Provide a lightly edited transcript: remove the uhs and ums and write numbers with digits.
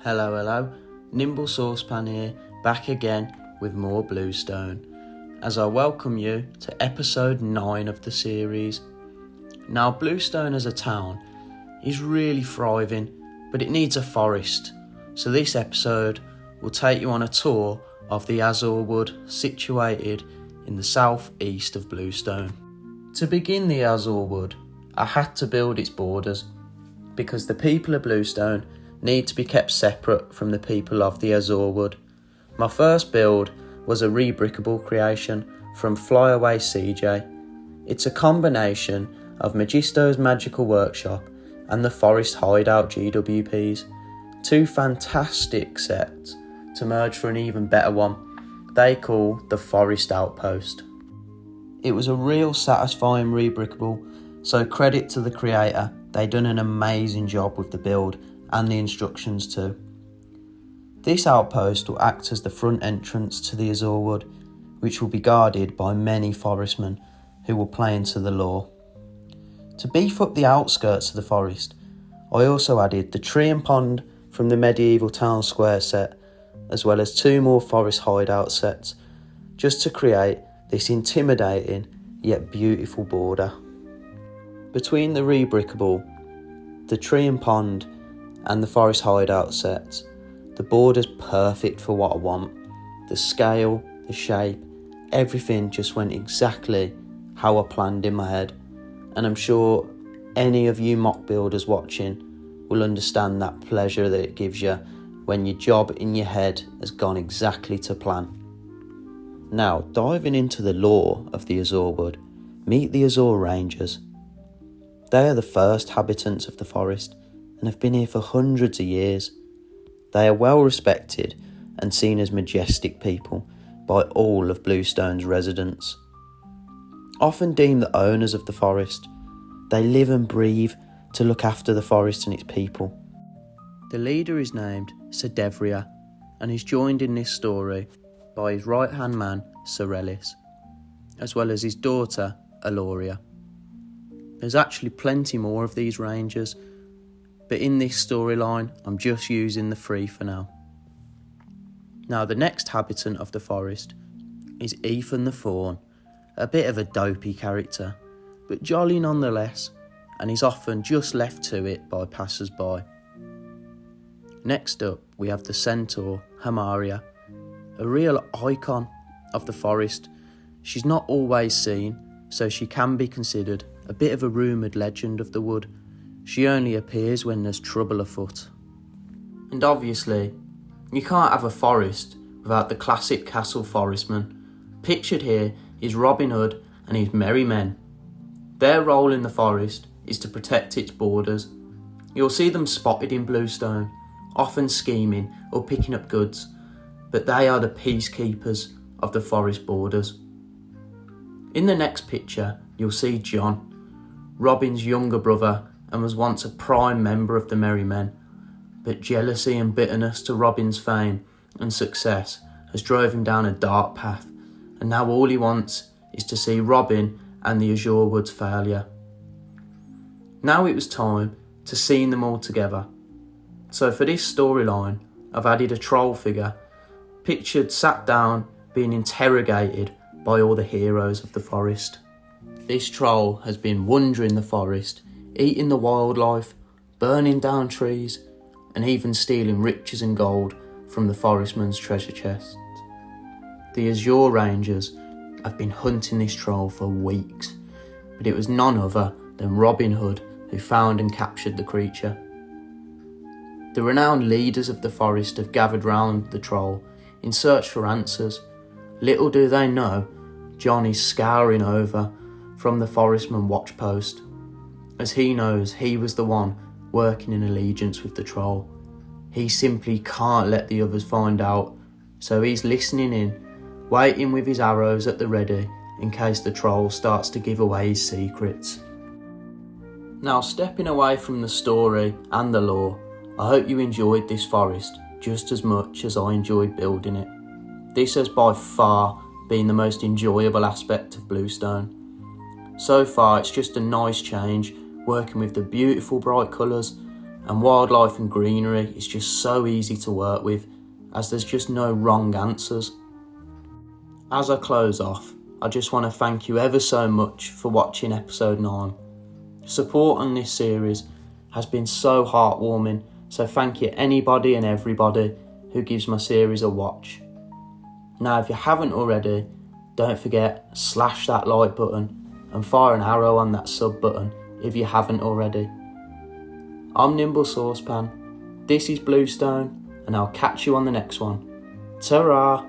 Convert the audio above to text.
Hello, hello, Nimble Saucepan here, back again with more Bluestone, as I welcome you to episode 9 of the series. Now, Bluestone as a town is really thriving, but it needs a forest, so this episode will take you on a tour of the Azurewood situated in the southeast of Bluestone. To begin the Azurewood, I had to build its borders, because the people of Bluestone need to be kept separate from the people of the Azurewood. My first build was a rebrickable creation from Flyaway CJ. It's a combination of Magisto's Magical Workshop and the Forest Hideout GWPs, two fantastic sets to merge for an even better one they call the Forest Outpost. It was a real satisfying rebrickable, so credit to the creator, they done an amazing job with the build and the instructions too. This outpost will act as the front entrance to the Azurewood, which will be guarded by many forestmen who will play into the lore. To beef up the outskirts of the forest, I also added the tree and pond from the medieval town square set, as well as 2 more forest hideout sets, just to create this intimidating yet beautiful border. Between the rebrickable, the tree and pond and the forest hideout sets, the border's perfect for what I want. The scale, the shape, everything just went exactly how I planned in my head, and I'm sure any of you mock builders watching will understand that pleasure that it gives you when your job in your head has gone exactly to plan. Now, diving into the lore of the Azurewood, meet the Azure Rangers. They are the first habitants of the forest and have been here for hundreds of years. They are well respected and seen as majestic people by all of Bluestone's residents. Often deemed the owners of the forest, they live and breathe to look after the forest and its people. The leader is named Sedevria and is joined in this story by his right-hand man, Sorelis, as well as his daughter, Aloria. There's actually plenty more of these rangers, but in this storyline, I'm just using the 3 for now. Now, the next habitant of the forest is Ethan the Fawn, a bit of a dopey character, but jolly nonetheless, and is often just left to it by passers-by. Next up, we have the centaur, Hamaria, a real icon of the forest. She's not always seen, so she can be considered a bit of a rumoured legend of the wood. She only appears when there's trouble afoot. And obviously, you can't have a forest without the classic castle forestman. Pictured here is Robin Hood and his merry men. Their role in the forest is to protect its borders. You'll see them spotted in Bluestone, often scheming or picking up goods, but they are the peacekeepers of the forest borders. In the next picture, you'll see John, Robin's younger brother, and was once a prime member of the Merry Men, but jealousy and bitterness to Robin's fame and success has drove him down a dark path, and now all he wants is to see Robin and the Azurewood's failure. Now it was time to scene them all together, so for this storyline I've added a troll figure, pictured sat down being interrogated by all the heroes of the forest. This troll has been wandering the forest, eating the wildlife, burning down trees, and even stealing riches and gold from the forestman's treasure chests. The Azure Rangers have been hunting this troll for weeks, but it was none other than Robin Hood who found and captured the creature. The renowned leaders of the forest have gathered round the troll in search for answers. Little do they know, John is scouring over from the forestman watch post, as he knows he was the one working in allegiance with the troll. He simply can't let the others find out, so he's listening in, waiting with his arrows at the ready in case the troll starts to give away his secrets. Now, stepping away from the story and the lore, I hope you enjoyed this forest just as much as I enjoyed building it. This has by far been the most enjoyable aspect of Bluestone. So far, it's just a nice change, working with the beautiful bright colours and wildlife and greenery is just so easy to work with, as there's just no wrong answers. As I close off, I just want to thank you ever so much for watching episode 9. Support on this series has been so heartwarming, so thank you anybody and everybody who gives my series a watch. Now if you haven't already, don't forget, slash that like button and fire an arrow on that sub button if you haven't already. I'm Nimble Saucepan, this is Bluestone, and I'll catch you on the next one. Ta-ra!